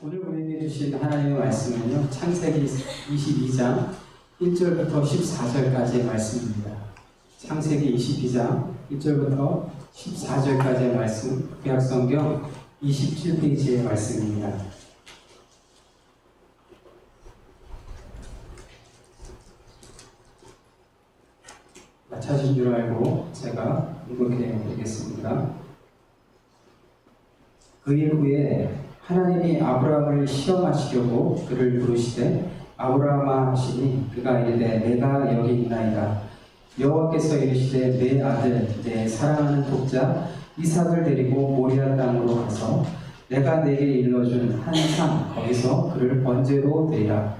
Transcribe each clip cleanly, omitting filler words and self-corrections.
오늘 우리에게 주신 하나님의 말씀은요, 창세기 22장 1절부터 14절까지의 말씀입니다. 창세기 22장 1절부터 14절까지의 말씀, 구약성경 27페이지의 말씀입니다. 찾으신 줄 알고 제가 읽게 되겠습니다. 그 일 후에 하나님이 아브라함을 시험하시려고 그를 부르시되 아브라함아 하시니 그가 이르되 내가 여기 있나이다. 여호와께서 이르시되 내 아들 내 사랑하는 독자 이삭을 데리고 모리아 땅으로 가서 내가 내게 일러준 한 산 거기서 그를 번제로 드리라.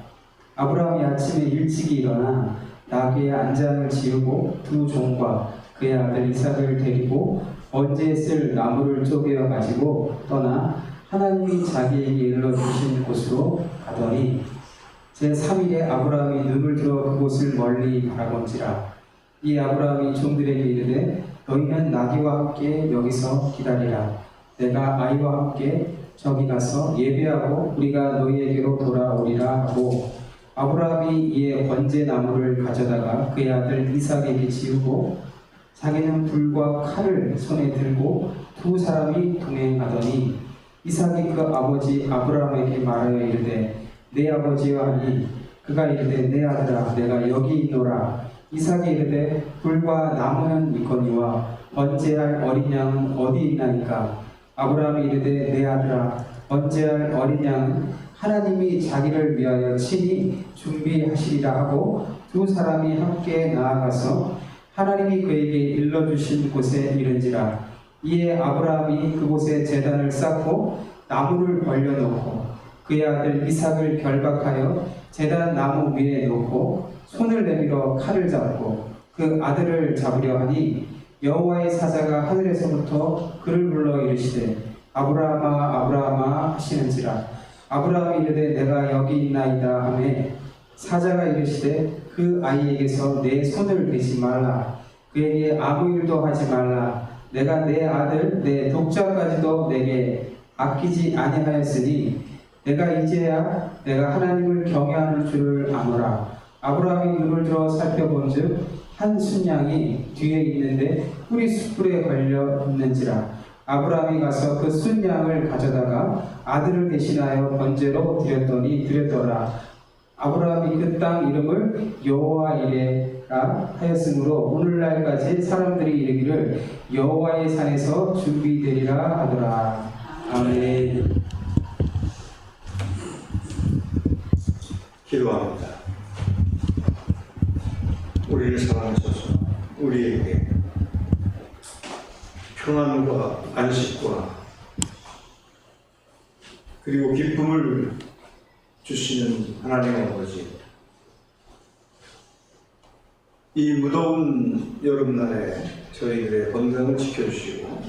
아브라함이 아침에 일찍이 일어나 나귀의 안장을 지우고 두 종과 그의 아들 이삭을 데리고 번제에 쓸 나무를 쪼개어 가지고 떠나 하나님이 자기에게 일러주신 곳으로 가더니 제3일에 아브라함이 눈을 들어 그곳을 멀리 바라본지라. 이 아브라함이 종들에게 이르되 너희는 나귀와 함께 여기서 기다리라. 내가 아이와 함께 저기 가서 예배하고 우리가 너희에게로 돌아오리라 하고 아브라함이 이에 번제 나무를 가져다가 그의 아들 이삭에게 지우고 자기는 불과 칼을 손에 들고 두 사람이 동행하더니 이삭이 그 아버지 아브라함에게 말하여 이르되 내 아버지여 하니 그가 이르되 내 아들아 내가 여기 있노라. 이삭이 이르되 불과 나무는 있거니와 번제할 어린 양은 어디 있나이까. 아브라함이 이르되 내 아들아 번제할 어린 양은 하나님이 자기를 위하여 친히 준비하시리라 하고 두 사람이 함께 나아가서 하나님이 그에게 일러주신 곳에 이른지라. 이에 아브라함이 그곳에 제단을 쌓고 나무를 벌려놓고 그의 아들 이삭을 결박하여 제단 나무 위에 놓고 손을 내밀어 칼을 잡고 그 아들을 잡으려 하니 여호와의 사자가 하늘에서부터 그를 불러 이르시되 아브라함아 아브라함아 하시는지라. 아브라함이 이르되 내가 여기 있나이다 하매 사자가 이르시되 그 아이에게서 내 손을 대지 말라. 그에게 아무 일도 하지 말라. 내가 내 아들 내 독자까지도 내게 아끼지 아니하였으니 내가 이제야 내가 하나님을 경외하는 줄을 아노라. 아브라함이 눈을 들어 살펴본즉 한 순양이 뒤에 있는데 뿔이 숯불에 걸려 있는지라. 아브라함이 가서 그 순양을 가져다가 아들을 대신하여 번제로 드렸더라. 아브라함이 그 땅 이름을 여호와 이레라 하였으므로 오늘날까지 사람들이 이르기를 여호와의 산에서 준비되리라 하더라. 아멘. 기도합니다. 우리를 사랑하셔서 우리에게 평안과 안식과 그리고 기쁨을 주시는 하나님 아버지, 이 무더운 여름날에 저희들의 건강을 지켜주시고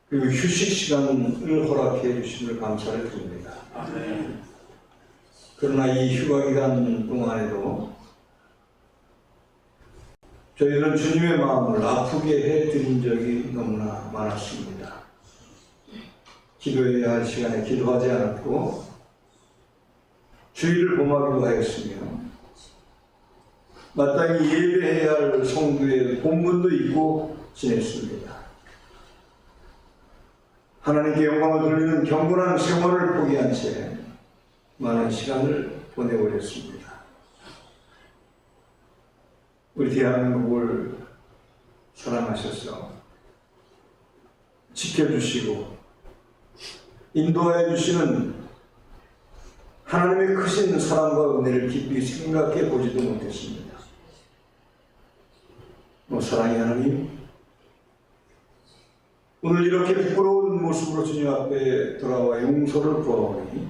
그리고 휴식 시간을 허락해 주심을 감사를 드립니다. 그러나 이 휴가 기간 동안에도 저희들은 주님의 마음을 아프게 해드린 적이 너무나 많았습니다. 기도해야 할 시간에 기도하지 않았고 주의를 범하기도 하였으며 마땅히 예배해야 할 성도의 본분도 잊고 지냈습니다. 하나님께 영광을 돌리는 경건한 생활을 포기한 채 많은 시간을 보내버렸습니다. 우리 대한민국을 사랑하셔서 지켜주시고 인도하여 주시는 하나님의 크신 사랑과 은혜를 깊이 생각해 보지도 못했습니다. 사랑의 하나님, 오늘 이렇게 부끄러운 모습으로 주님 앞에 돌아와 용서를 구하오니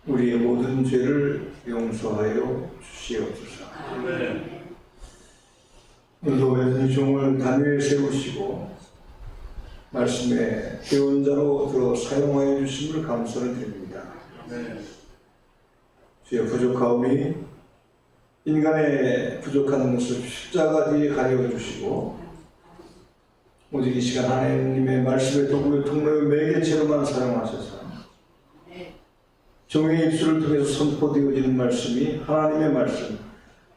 우리의 모든 죄를 용서하여 주시옵소서. 오늘도 여전히 종을 단위에 세우시고 말씀의 배운자로 들어 사용하여 주심을 감사를 드립니다. 주의 부족하오니 인간의 부족한 모습 십자가 뒤에 가려주시고 오직 이 시간 하나님의 말씀의 도구의 통로의 매개체로만 사용하셔서 종의 입술을 통해서 선포되어지는 말씀이 하나님의 말씀,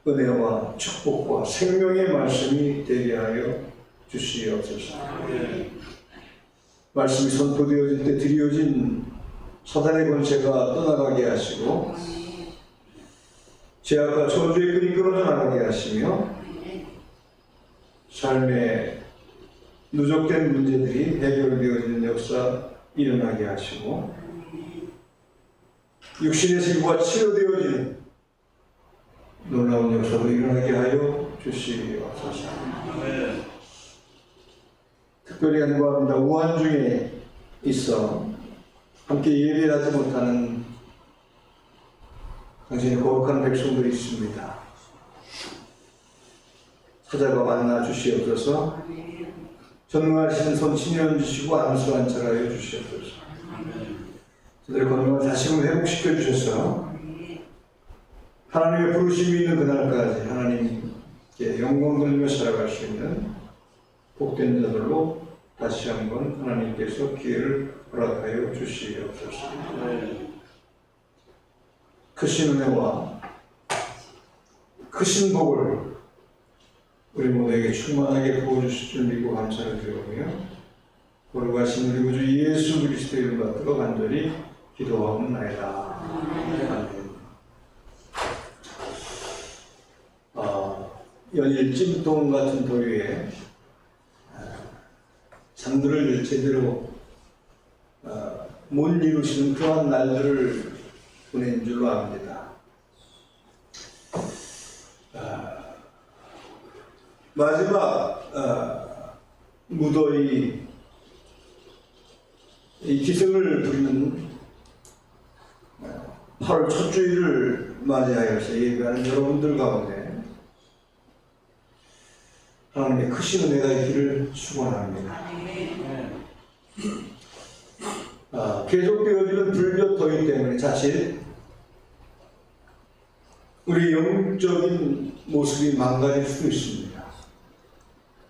은혜와 축복과 생명의 말씀이 되게 하여 주시옵소서. 말씀이 선포되어질 때 드리워진 사단의 권세가 떠나가게 하시고 죄악과 저주의 끈이 끊어져 나가게 하시며 삶의 누적된 문제들이 해결되어지는 역사 일어나게 하시고 육신의 질과 치료되어지는 놀라운 역사도 일어나게 하여 주시옵소서. 특별히 간구합니다. 우한 중에 있어 함께 예배하지 못하는 당신의 거룩한 백성들이 있습니다. 찾아가 만나 주시옵소서. 전능하신 손 친연 주시고 안수한 자하여 주시옵소서. 저들의 건강을 다시금 회복시켜 주셔서 하나님의 부르심이 있는 그날까지 하나님께 영광 돌리며 살아갈 수 있는 복된 자들로 다시 한번 하나님께서 기회를 허락하여 주시옵소서. 크신 은혜와 크신 복을 우리 모두에게 충만하게 부어주실 줄 믿고 감사를 드리오며 거룩하신 우리 구주 예수 그리스도의 이름 받들어 간절히 기도하옵나이다. 아멘. 연일 찜통 같은 더위에 잠들을 제대로 못 이루시는 그러한 날들을 보낸 줄로 압니다. 마지막 무더위 이 기승을 부리는 8월 첫 주일을 맞이하여서 예배하는 여러분들 가운데 하나님의 크신 은혜가 있기를 축원합니다. 계속되어지는 불볕 더위 때문에 자칫 우리 영적인 모습이 망가질 수도 있습니다.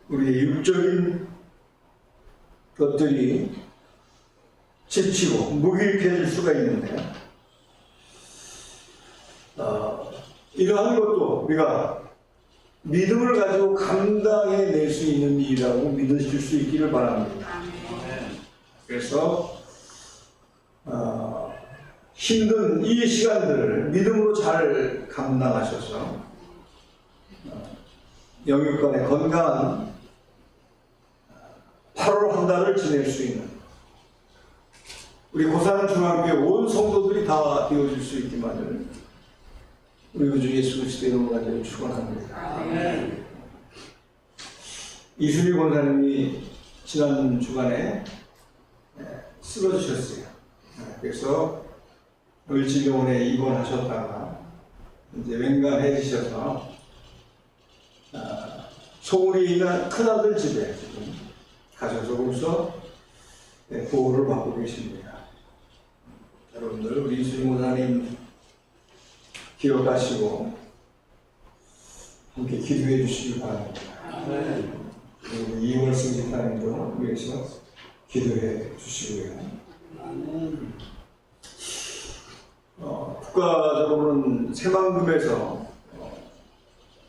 우리의 육적인 것들이 지치고 무기력해질 수가 있는데 이러한 것도 우리가 믿음을 가지고 감당해낼 수 있는 일이라고 믿으실 수 있기를 바랍니다. 그래서 힘든 이 시간들을 믿음으로 잘 감당하셔서 영육간의 건강한 8월 한 달을 지낼 수 있는 우리 고사는 중앙교회 온 성도들이 다 되어질 수 있기만을 우리 구주 예수 그리스도의 이름으로 간절히 축원합니다. 이순희 권사님이 지난 주간에 쓰러지셨어요. 그래서 을지병원에 입원하셨다가 이제 웬간해지셔서 소울이 있는 큰아들 집에 지금 가셔서 벌써 보호를 받고 계십니다. 여러분들 우리 이순희 권사님 기억하시고 함께 기도해 주시기 바랍니다. 그리고 이월승 집사님도 위해서 기도해 주시고요. 국가적으로는 새만금에서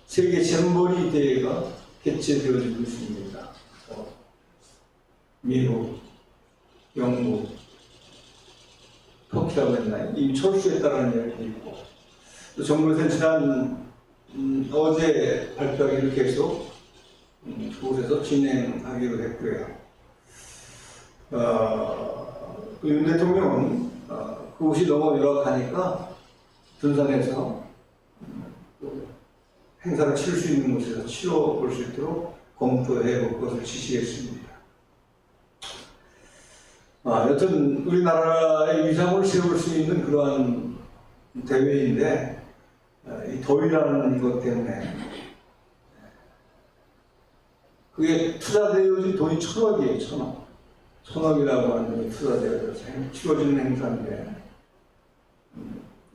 세계 잼버리 대회가 개최되어지고 있습니다. 미국, 영국, 터키라고 했나요? 이미 철수했다는 이야기도 있고 또 정부에서는 지난 어제 발표하기로 계속 그곳에서 진행하기로 했고요. 윤 대통령은 그곳이 너무 열악하니까 분산해서 행사를 치를 수 있는 곳에서 치러볼 수 있도록 검토해 볼 것을 지시했습니다. 여튼 우리나라의 위상을 세울 수 있는 그러한 대회인데 이 더위라는 것 때문에 그게 투자되어진 돈이 1,000억이에요. 1,000억. 1,000억이라고 하는 돈이 투자되어서 치러지는 행사인데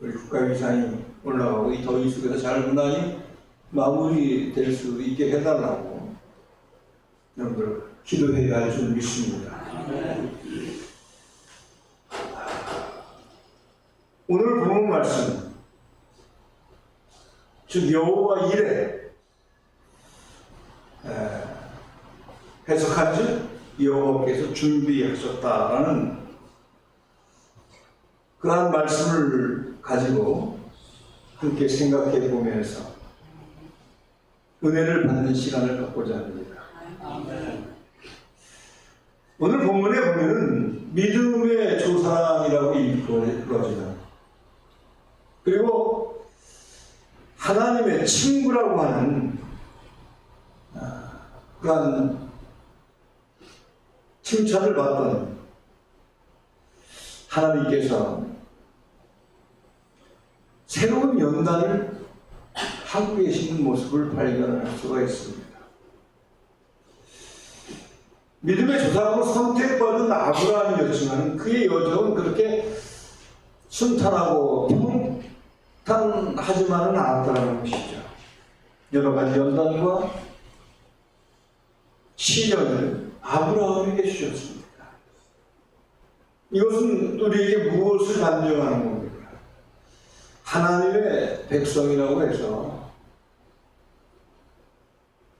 우리 국가위상이 올라가고 이 더위 속에서 잘 무난히 마무리될 수 있게 해달라고 여러분들 기도해야 할 줄 믿습니다. 오늘 본문 말씀, 즉 여호와 이레, 해석한즉 여호와께서 준비하셨다라는 그러한 말씀을 가지고 함께 생각해 보면서 은혜를 받는 시간을 갖고자 합니다. 오늘 본문에 보면은 믿음의 조상이라고 일컬어지는, 그리고 하나님의 친구라고 하는 그러한 칭찬을 받던 하나님께서 새로운 연단을 하고 계시는 모습을 발견할 수가 있습니다. 믿음의 조상으로 선택받은 아브라함이었지만 그의 여정은 그렇게 순탄하고 평탄하지만은 않았다는 것이죠. 여러 가지 연단과 시련을 아브라함에게 주셨습니다. 이것은 우리에게 무엇을 간증하는 겁니까? 하나님의 백성이라고 해서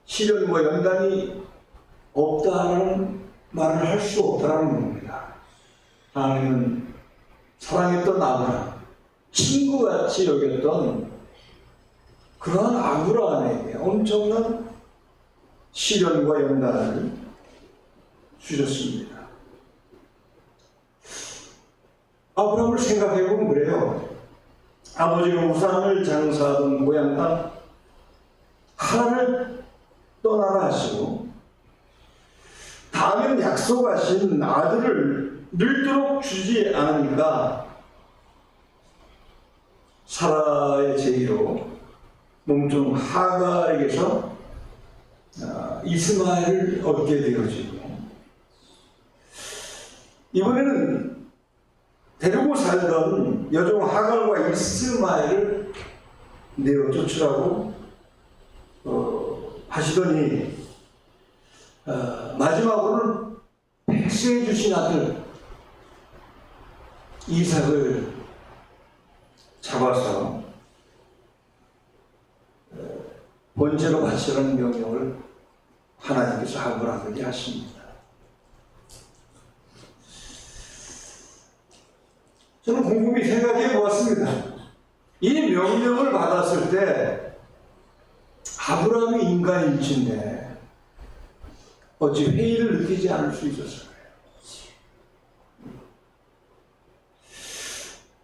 시련과 연단이 없다는 말을 할 수 없다는 겁니다. 하나님은 사랑했던 아브라함, 친구같이 여겼던 그러한 아브라함에게 엄청난 시련과 연단을 주셨습니다. 아브라함을 생각해보면 그래요. 아버지가 우상을 장사하던 고향 땅 하나를 떠나라 하시고 다음에는 약속하신 아들을 늙도록 주지 않으니까 사라의 제의로 몸종 하갈에게서 이스마엘을 얻게 되어지고, 이번에는 데리고 살던 여종 하갈과 이스마엘을 내어 쫓으라고 하시더니 마지막으로는 백세해 주신 아들 이삭을 잡아서 번제로 바치라는 명령을 하나님께서 아브라함에게 하십니다. 저는 곰곰이 생각해 보았습니다. 이 명령을 받았을 때 아브라함이 인간일지인데 어찌 회의를 느끼지 않을 수 있었을까요?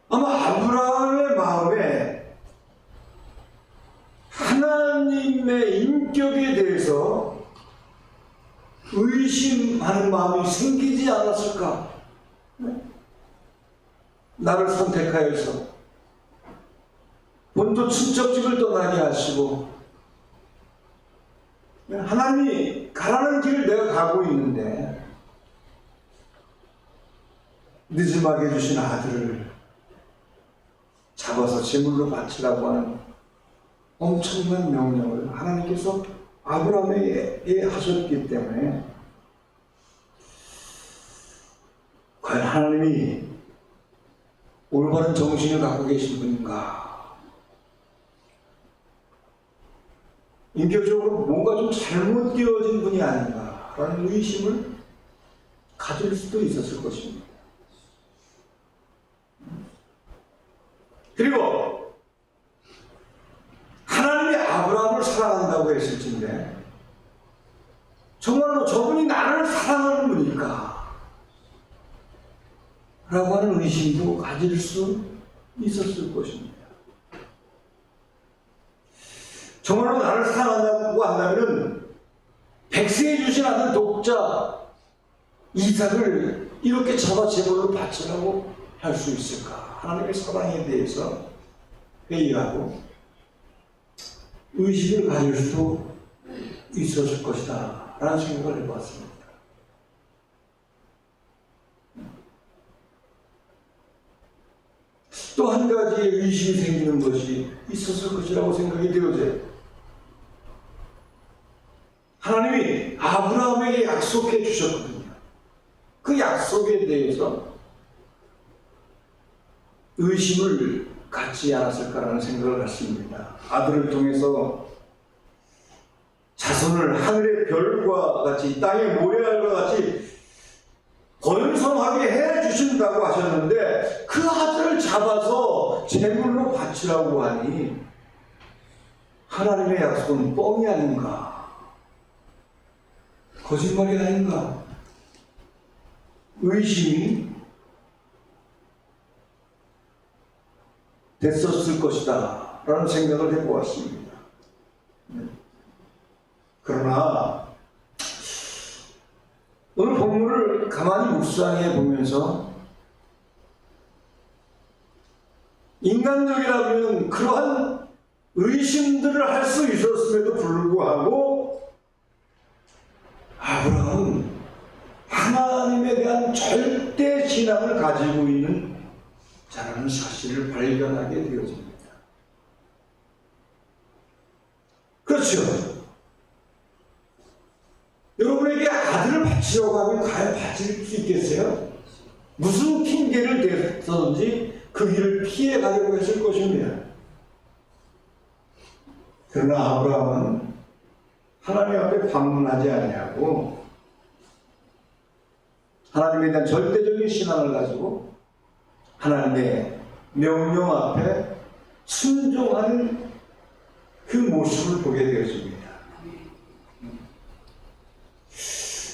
아마 아브라함의 마음에 하나님의 인격에 대해서 의심하는 마음이 생기지 않았을까? 나를 선택하여서 본토 친척집을 떠나게 하시고 하나님이 가라는 길을 내가 가고 있는데 늦음하게 주신 아들을 잡아서 제물로 바치라고 하는 엄청난 명령을 하나님께서 아브라함에게 하셨기 때문에 과연 하나님이 올바른 정신을 갖고 계신 분인가? 인격적으로 뭔가 좀 잘못되어진 분이 아닌가라는 의심을 가질 수도 있었을 것입니다. 그리고 하나님이 아브라함을 사랑한다고 했을진데 정말로 저분이 나를 사랑하는 분일까? 라고 하는 의심도 가질 수 있었을 것입니다. 정말로 나를 사랑한다고 한다면 백세해 주신 아들 독자 이삭을 이렇게 잡아 제물로 바치라고 할 수 있을까? 하나님의 사랑에 대해서 회의하고 의식을 가질 수도 있었을 것이다 라는 생각을 해봤습니다. 또 한 가지의 의심이 생기는 것이 있었을 것이라고 생각이 되어져요. 하나님이 아브라함에게 약속해 주셨거든요. 그 약속에 대해서 의심을 갖지 않았을까라는 생각을 갖습니다. 아들을 통해서 자손을 하늘의 별과 같이 땅의 모래알과 같이 번성하게 해주신다고 하셨는데 그 아들을 잡아서 제물로 바치라고 하니 하나님의 약속은 뻥이 아닌가? 거짓말이 아닌가? 의심이 됐었을 것이다 라는 생각을 해보았습니다. 그러나 오늘 본문을 가만히 묵상해 보면서 인간적이라면 그러한 의심들을 할 수 있었음에도 불구하고 아브라함은 하나님에 대한 절대 신앙을 가지고 있는 자라는 사실을 발견하게 되어집니다. 그렇죠. 여러분에게 아들을 바치려고 하면 과연 바칠 수 있겠어요? 무슨 핑계를 대서든지 그 길을 피해 가려고 했을 것입니다. 그러나 아브라함은 하나님 앞에 방문하지 아니하고 하나님에 대한 절대적인 신앙을 가지고 하나님의 명령 앞에 순종하는 그 모습을 보게 되었습니다.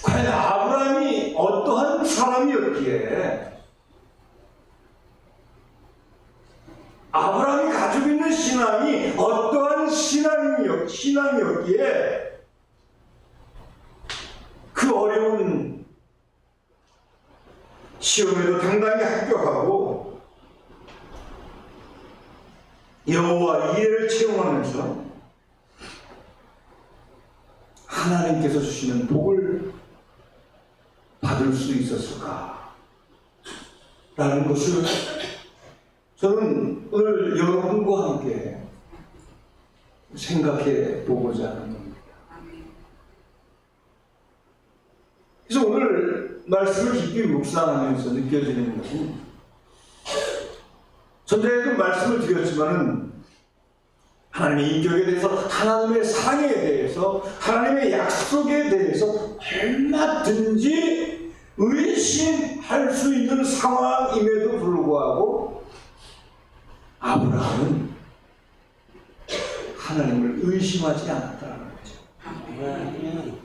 과연 아브라함이 어떠한 사람이었기에 아브라함이 가지고 있는 신앙이 어떠한 신앙이었기에 그 어려운 시험에도 당당히 합격하고 여호와 이레를 체험하면서 하나님께서 주시는 복을 받을 수 있었을까? 라는 것을 저는 오늘 여러분과 함께 생각해 보고자 하는 겁니다. 그래서 오늘 말씀을 깊이 묵상하면서 느껴지는 것은 전에도 말씀을 드렸지만은 하나님의 인격에 대해서, 하나님의 사랑에 대해서, 하나님의 약속에 대해서 얼마든지 의심할 수 있는 상황임에도 불구하고 아브라함은 하나님을 의심하지 않았다는 거죠.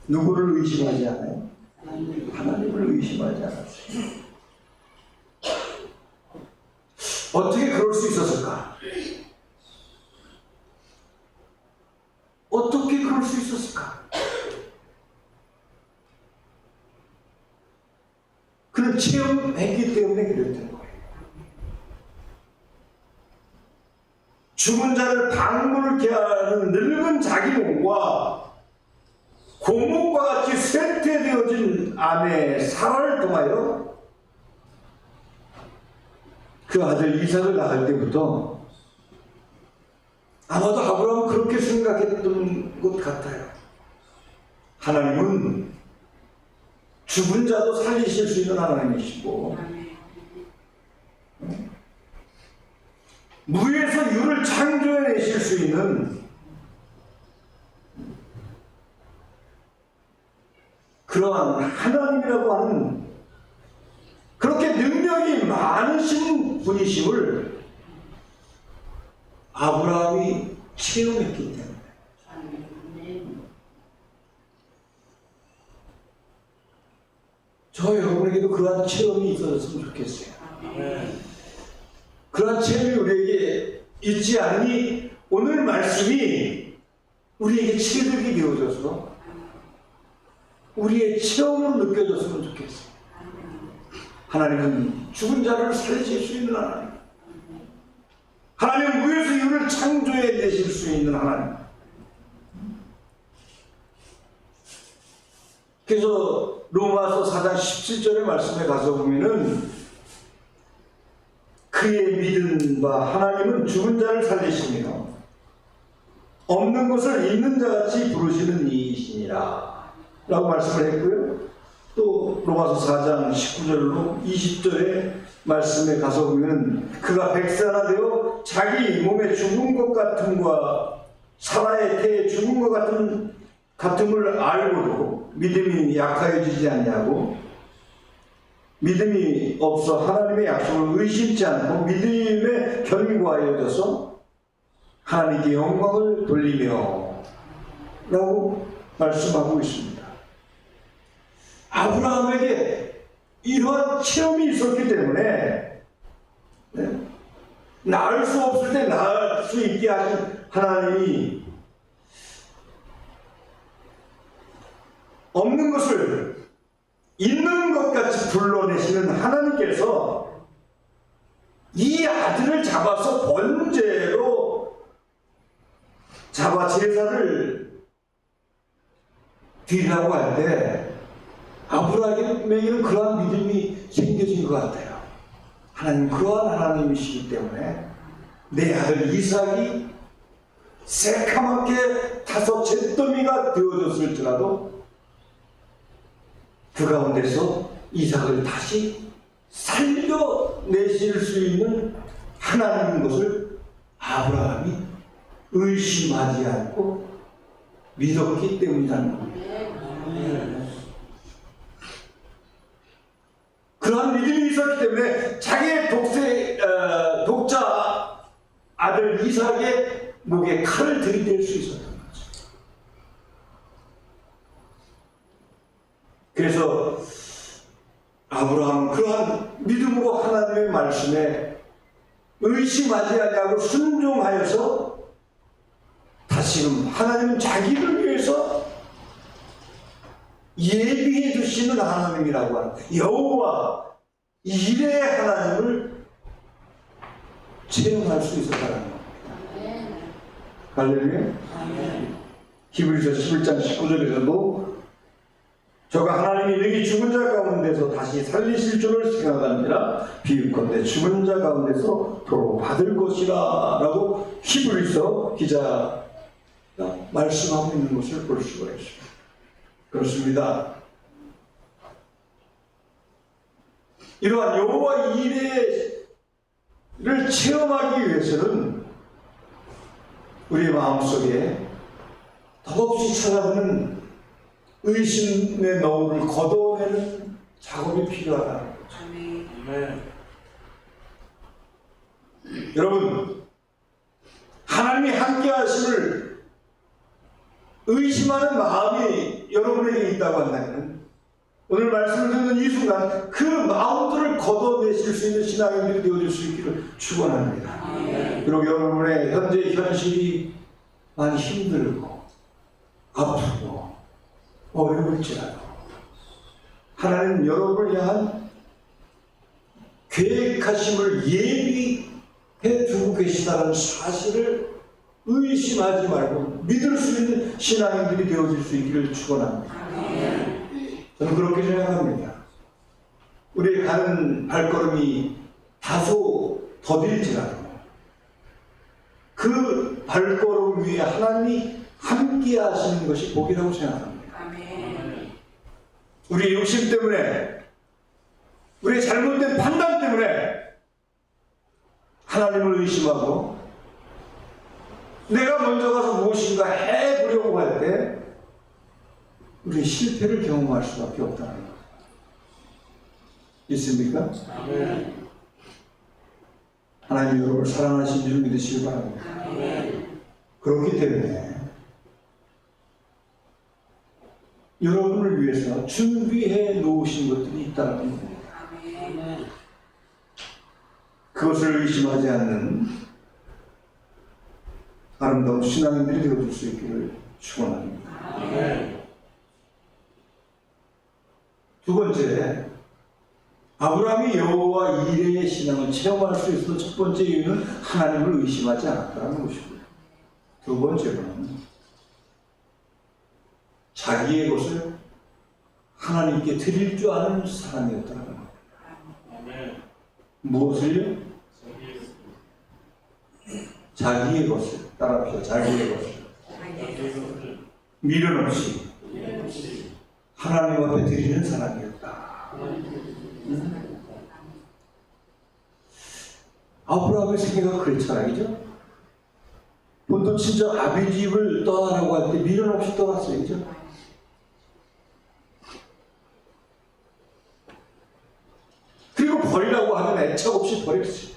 누구를 의심하지 않아요? 하나님을 의심하지 않았어요. 어떻게 그럴 수 있었을까? 어떻게 그럴 수 있었을까? 그는 체험했기 때문에 그랬던 거예요. 죽은 자를 방문케 하는 늙은 자기 몸과 고목과 같이 쇠퇴되어진 아내 사라를 통하여 그 아들 이삭을 낳을 때부터 아마도 아브라함은 그렇게 생각했던 것 같아요. 하나님은 죽은 자도 살리실 수 있는 하나님이시고 무에서 유를 창조해내실 수 있는 그러한 하나님이라고 하는 그렇게 능력이 많으신 분이심을 아브라함이 체험했기 때문에 저 여러분에게도 그러한 체험이 있어졌으면 좋겠어요. 그러한 체험이 우리에게 있지 않으니 오늘 말씀이 우리에게 체득이 되어져서 우리의 체험으로 느껴졌으면 좋겠어요. 하나님은 죽은 자를 살리실 수 있는 하나님, 하나님은 무에서 유를 창조해 내실 수 있는 하나님. 그래서 로마서 4장 17절의 말씀에 가서 보면은 그의 믿은 바 하나님은 죽은 자를 살리시며 없는 것을 있는 자같이 부르시는 이이시니 것이니라 라고 말씀을 했고요. 또 로마서 4장 19절로 20절의 말씀에 가서 보면 그가 백세나 되어 자기 몸에 죽은 것 같음과 사라의 태에 죽은 것 같음을 알고도 믿음이 약하여지지 않냐고, 믿음이 없어 하나님의 약속을 의심치 않고 믿음에 견고하여져서 하나님께 영광을 돌리며 라고 말씀하고 있습니다. 아브라함에게 이러한 체험이 있었기 때문에 낳을 수 없을 때 낳을 수 있게 하신 하나님이 없는 것을 있는 것 같이 불러내시는 하나님께서 이 아들을 잡아서 번제로 잡아 제사를 드리라고 할 때 아브라함에게는 그러한 믿음이 생겨진 것 같아요. 하나님 그러한 하나님이시기 때문에 내 아들 이삭이 새카맣게 다섯 잿더미가 되어졌을지라도 그 가운데서 이삭을 다시 살려내실 수 있는 하나님인 것을 아브라함이 의심하지 않고 믿었기 때문이라는 겁니다. 그러한 믿음이 있었기 때문에 자기의 독자 아들 이삭의 목에 칼을 들이댈 수 있었던 거죠. 그래서 아브라함은 그러한 믿음으로 하나님의 말씀에 의심하지 아니하고 순종하여서 다시금 하나님은 자기를 위해서 예비해 주시는 하나님이라고 하는 여호와 이레의 하나님을 체험할 수 있었다는 겁니다. 할렐루야. 히브리서 11장 19절에서도 저가 하나님이 너희 죽은 자 가운데서 다시 살리실 줄을 생각하느니라 비유컨대 죽은 자 가운데서 도로 받을 것이라 라고 히브리서 기자가 말씀하고 있는 것을 볼 수가 있습니다. 그렇습니다. 이러한 여호와 이레를 체험하기 위해서는 우리의 마음속에 덧없이 찾아오는 의심의 너울을 걷어내는 작업이 필요하다는 거죠. 여러분, 하나님이 함께 하심을 의심하는 마음이 여러분에게 있다고 한다면 오늘 말씀을 듣는 이 순간 그 마음들을 걷어내실 수 있는 신앙인들이 되어줄 수 있기를 축원합니다. 그리고 여러분의 현재 현실이 많이 힘들고 아프고 어려울지라도 하나님 여러분을 향한 계획하심을 예비해 두고 계시다는 사실을 의심하지 말고 믿을 수 있는 신앙인들이 되어질 수 있기를 축원합니다. 저는 그렇게 생각합니다. 우리의 가는 발걸음이 다소 더딜지라도 그 발걸음 위에 하나님이 함께 하시는 것이 복이라고 생각합니다. 우리의 욕심 때문에, 우리의 잘못된 판단 때문에 하나님을 의심하고 내가 먼저 가서 무엇인가 해보려고 할 때 우리 실패를 경험할 수밖에 없다는 것. 있습니까? 하나님 여러분을 사랑하신 줄 믿으시기 바랍니다. 그렇기 때문에 여러분을 위해서 준비해 놓으신 것들이 있다는 겁니다. 그것을 의심하지 않는 아름다운 신앙인들이 되어줄 수 있기를 축원합니다. 두 번째, 아브라함이 여호와 이레의 신앙을 체험할 수 있었던 첫 번째 이유는 하나님을 의심하지 않았다는 것이고요. 두 번째로는 자기의 것을 하나님께 드릴 줄 아는 사람이었다는 겁니다. 무엇을요? 자기의 것을 따라합시다. 자기의 것을 미련 없이 하나님 앞에 드리는 사람이었다. 아브라함의 생애가 그랬잖아요, 그죠? 본토 친정 아비 집을 떠나라고 할 때 미련 없이 떠났어요, 그죠? 그리고 버리라고 하면 애착 없이 버렸어요.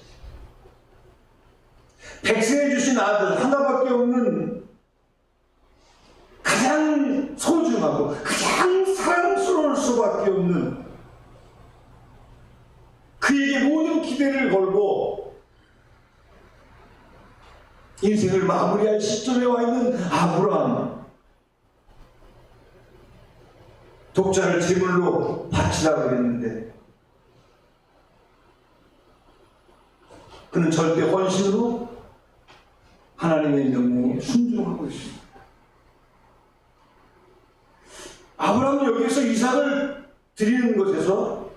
백성해 주신 아들 하나밖에 없는 가장 소중하고 가장 사랑스러울 수밖에 없는 그에게 모든 기대를 걸고 인생을 마무리할 시점에 와 있는 아브라함, 독자를 제물로 바치라고 그랬는데 그는 절대 헌신으로 하나님의 명령에 순종하고 있습니다. 아브라함은 여기에서 이삭을 드리는 것에서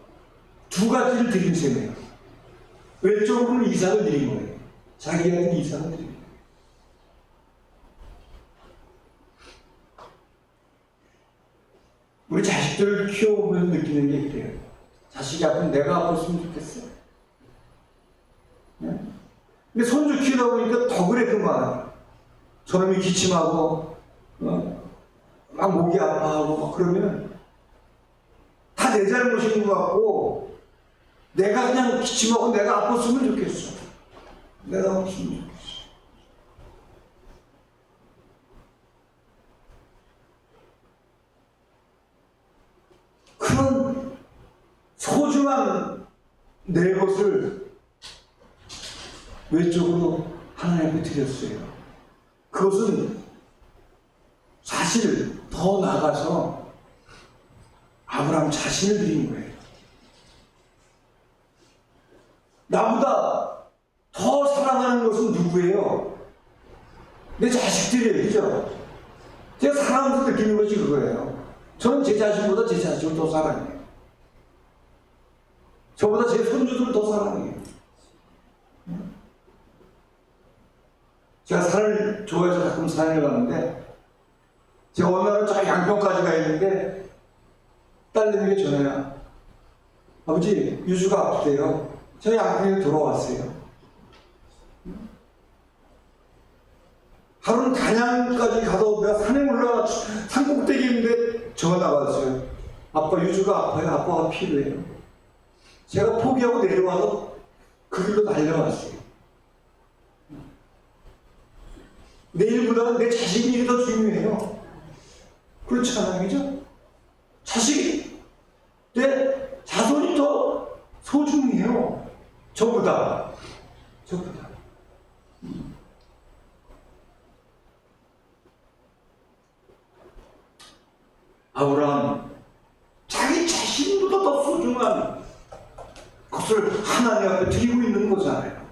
두 가지를 드린 셈이에요. 왼쪽으로는 이삭을 드린 거예요. 자기 아들 이삭을 드린 거예요. 우리 자식들을 키워보면 느끼는 게 그래요. 자식이 아프면 내가 아팠으면 좋겠어. 근데 손주 키우다 보니까 더 그래, 그 말. 저놈이 기침하고, 막 목이 아파하고, 막 그러면 다 내 잘못인 것 같고, 내가 그냥 기침하고 내가 아팠으면 좋겠어. 내가 아팠으면 좋겠어. 그런 소중한 내 것을 외적으로 하나님 앞에 드렸어요. 그것은 사실 더 나아가서 아브라함 자신을 드린 거예요. 나보다 더 사랑하는 것은 누구예요? 내 자식들이에요. 그죠? 제가 사랑하면서 느끼는 것이 그거예요. 저는 제 자신보다 제 자식을 더 사랑해요. 저보다 제 손주들을 더 사랑해요. 제가 산을 좋아해서 가끔 산을 가는데 제가 어느 날은 저 양평까지 가 있는데 딸내미가 전화야. 아버지, 유주가 아프대요. 저 양평에 돌아왔어요. 하루는 단양까지 가서 내가 산에 올라가 산꼭대기인데 전화가 왔어요. 아빠, 유주가 아파요. 아빠가 필요해요. 제가 포기하고 내려와서 그 길로 달려왔어요. 내 일보다는 내 자식 일이 더 중요해요. 그렇지 않아요? 그죠? 자식이, 내 자손이 더 소중해요. 저보다. 아브라함, 자기 자신보다 더 소중한 것을 하나님 앞에 드리고 있는 거잖아요.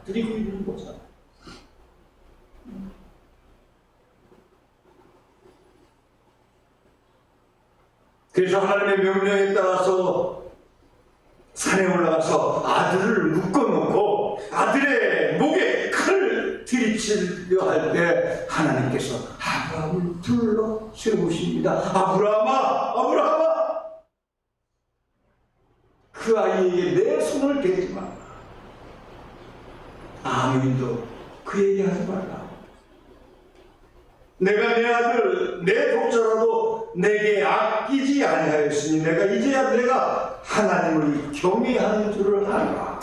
그래서 하나님의 명령에 따라서 산에 올라가서 아들을 묶어놓고 아들의 목에 칼을 들이치려 할 때 하나님께서 아브라함을 불러 세우십니다. 아브라함아, 그 아이에게 내 손을 대지 마라. 아무 일도 그에게 하지 말라. 내가 내 아들, 내 독자라도 내게 아끼지 아니하였으니 이제야 내가 하나님을 경외하는 줄을 알라.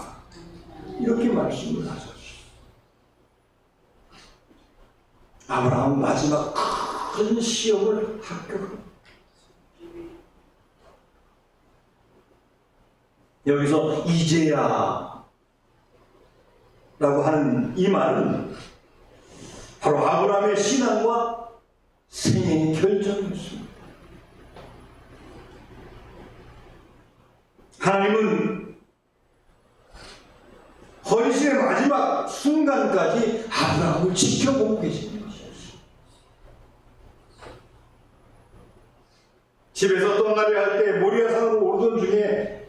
이렇게 말씀을 하셨어요. 아브라함 마지막 큰 시험을 합격합니다. 여기서 이제야 라고 하는 이 말은 바로 아브라함의 신앙과 생애의 결정이었습니다. 하나님은 헌신의 마지막 순간까지 아브라함을 지켜보고 계시는 것이었습니다. 집에서 떠나려 할 때 모리아산으로 오르던 중에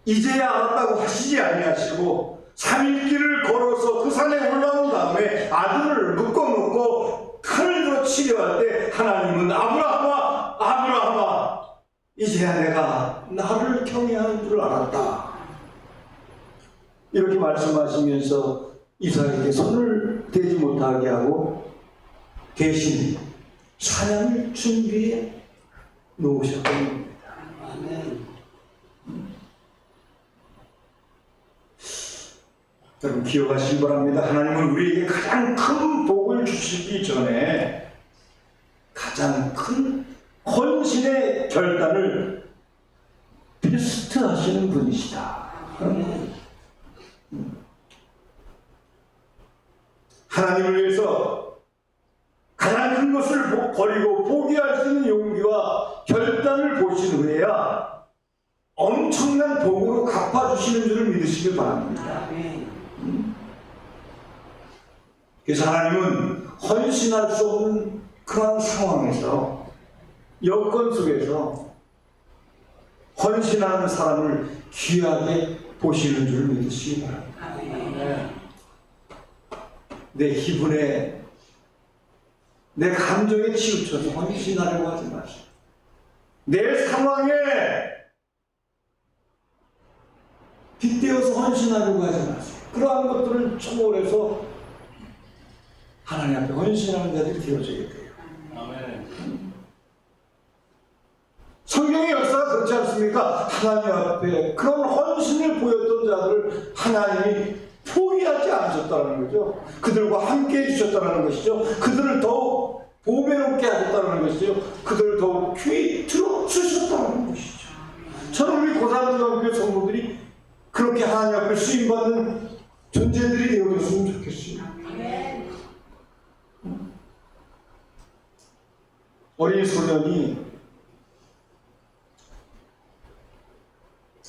이제야 알았다고 하시지 아니하시고 3일 길을 걸어서 그 산에 올라온 다음에 아들을 묶어놓고 칼을 들어 치려 할 때 하나님은 아브라함아 이제야 내가 나를 경외하는 줄 알았다. 이렇게 말씀하시면서 이삭에게 손을 대지 못하게 하고 대신 사냥을 준비해 놓으셨던 겁니다. 여러분 기억하시기 바랍니다. 하나님은 우리에게 가장 큰 복을 주시기 전에 가장 큰 헌신의 결단을 테스트하시는 분이시다. 하나님을 위해서 가장 큰 것을 버리고 포기할 수 있는 용기와 결단을 보신 후에야 엄청난 복으로 갚아주시는 줄을 믿으시길 바랍니다. 그래서 하나님은 헌신할 수 없는 그런 상황에서, 여건 속에서 헌신하는 사람을 귀하게 보시는 줄 믿으시기 바랍니다. 내 기분에, 내 감정에 치우쳐서 헌신하려고 하지 마시고, 내 상황에 빗대어서 헌신하려고 하지 마세요. 그러한 것들을 초월해서 하나님 앞에 헌신하는 자들이 되어져야 돼요. 성경의 역사가 그렇지 않습니까? 하나님 앞에 그런 헌신을 보였던 자들을 하나님이 포기하지 않으셨다는 거죠. 그들과 함께 해주셨다는 것이죠. 그들을 더욱 보배롭게 하셨다는 것이죠. 그들을 더욱 귀히 들어주셨다는 것이죠. 저는 우리 고산중학교 성도들이 그렇게 하나님 앞에 쓰임받는 존재들이 되어줬으면 좋겠어요. 어린 소년이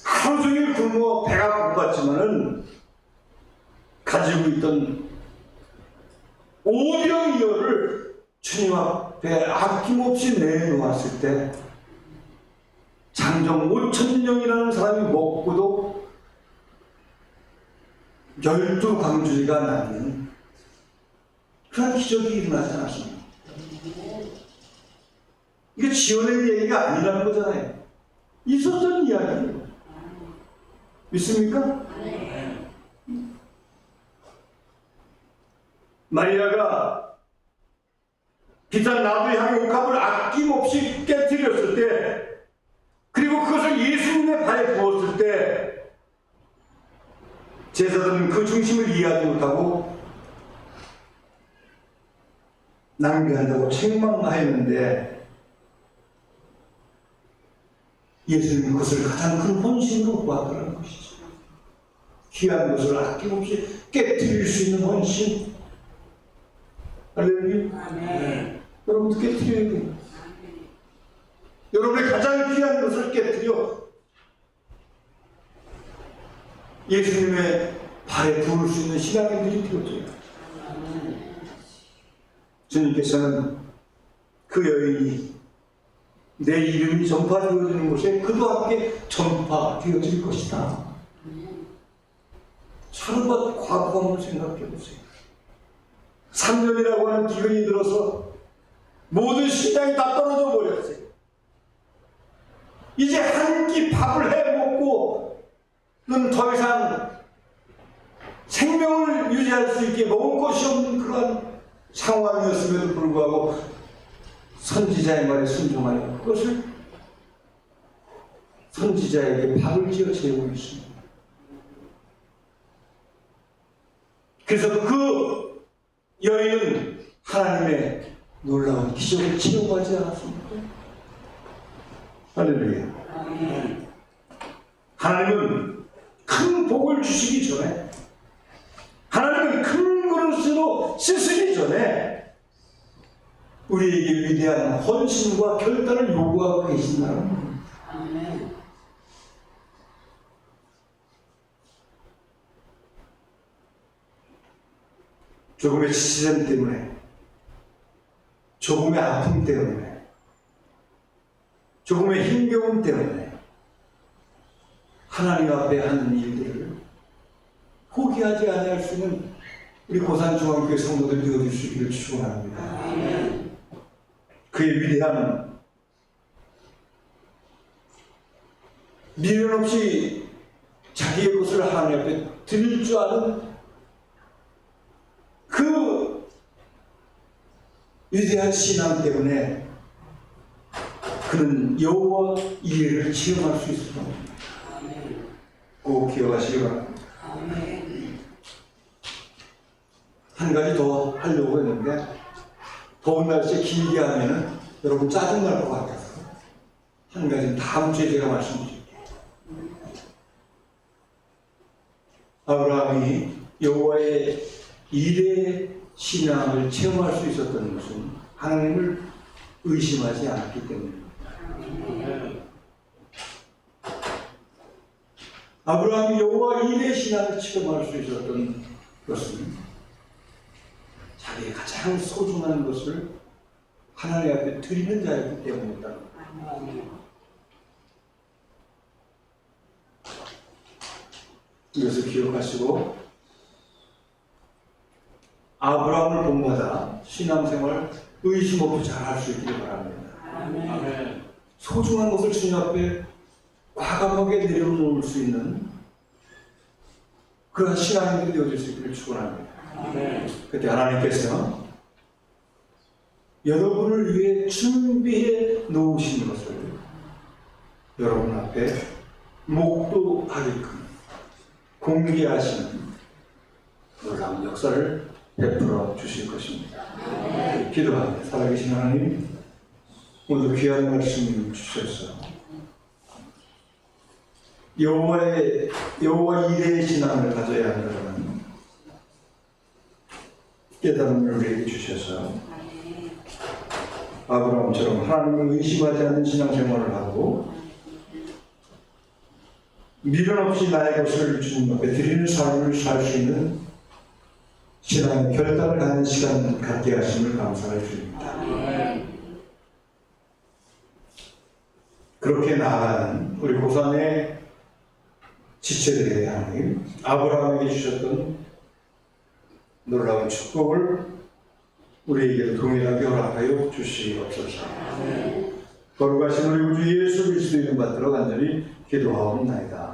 하루 종일 굶어 배가 고팠지만은 가지고 있던 오병이어를 주님 앞에 아낌없이 내놓았을 때 장정 5,000명이라는 사람이 먹고도 12광주리가 나는 그런 기적이 일어나지 않았습니다. 이게 지어낸 얘기가 아니라는 거잖아요. 있었던 이야기예요. 믿습니까? 마리아가 비싼 나무향의 옥합을 아낌없이 깨뜨렸을 때, 그리고 그것을 예수님의 발에 부었을 때, 제자들은 그 중심을 이해하지 못하고 낭비한다고 책망하였는데, 예수님은 그것을 가장 큰 헌신으로 보았다는 것이죠. 귀한 것을 아낌없이 깨뜨릴 수 있는 헌신. 할렐루야. 여러분도 깨뜨려야 돼요. 여러분의 가장 귀한 것을 깨뜨려 예수님의 발에 부을 수 있는 신앙인들이 되어져요. 주님께서는 그 여인이 내 이름이 전파되어지는 곳에 그도 함께 전파되어질 것이다. 차르밧 과거 한번 생각해 보세요. 3년이라고 하는 기근이 들어서 모든 신장이 다 떨어져 버렸어요. 이제 한 끼 밥을 해 먹고는 더 이상 생명을 유지할 수 있게 먹을 것이 없는 그런 상황이었음에도 불구하고 선지자의 말에 순종하여 그것을 선지자에게 밥을 지어 재우고 있습니다. 그래서 그 여인은 하나님의 놀라운 기적을 체험하지 않았습니까? 할렐루야. 하나님은 큰 복을 주시기 전에, 하나님은 큰 그릇으로 쓰시기 전에 우리에게 위대한 헌신과 결단을 요구하고 계신다는 겁니다. 조금의 지체됨 때문에, 조금의 아픔 때문에, 조금의 힘겨움 때문에 하나님 앞에 하는 일들을 포기하지 아니할 수 있는 우리 고산중앙교회 성도들 되어줄 수 있기를 축원합니다. 그의 위대한 미련 없이 자기의 것을 하나님 앞에 드릴 줄 아는 그 위대한 신앙 때문에 그는 여호와 이레를 체험할 수 있을 겁니다. 꼭 기억하시기 바랍니다. 한 가지 더 하려고 했는데 더운 날씨에 길게 하면은 여러분 짜증날 것 같아서 한 가지 다음 주에 제가 말씀드릴게요. 아브라함이 여호와의 이레 신앙을 체험할 수 있었던 것은 하나님을 의심하지 않았기 때문입니다. 아브라함이 여호와 이레 신앙을 체험할 수 있었던 것은 자기의 가장 소중한 것을 하나님 앞에 드리는 자였기 때문이다. 이것을 기억하시고 아브라함을 본받아 신앙생활 의심 없이 잘 할 수 있기를 바랍니다. 아멘. 소중한 것을 주님 앞에 과감하게 내려놓을 수 있는 그러한 신앙인들이 되어질 수 있기를 축원합니다. 그때 하나님께서 여러분을 위해 준비해 놓으신 것을 여러분 앞에 목도하게끔 공개하시는 놀라운 역사를 베풀어 주실 것입니다. 기도합니다. 살아계신 하나님, 오늘 귀한 말씀 주셔서 여호와 이레의 신앙을 가져야 한다는 깨달음을 우리에게 주셔서 아브라함처럼 하나님을 의심하지 않는 신앙생활을 하고 미련 없이 나의 것을 주님 앞에 드리는 삶을 살 수 있는 신앙의 결단을 갖는 시간 갖게 하심을 감사해 드립니다. 그렇게 나아가는 우리 고산의 지체들에게 하나님, 아브라함에게 주셨던 놀라운 축복을 우리에게도 동일하게 허락하여 주시옵소서. 거룩하신 우리 구주 예수 그리스도 이름 받들어 간절히 기도하옵나이다.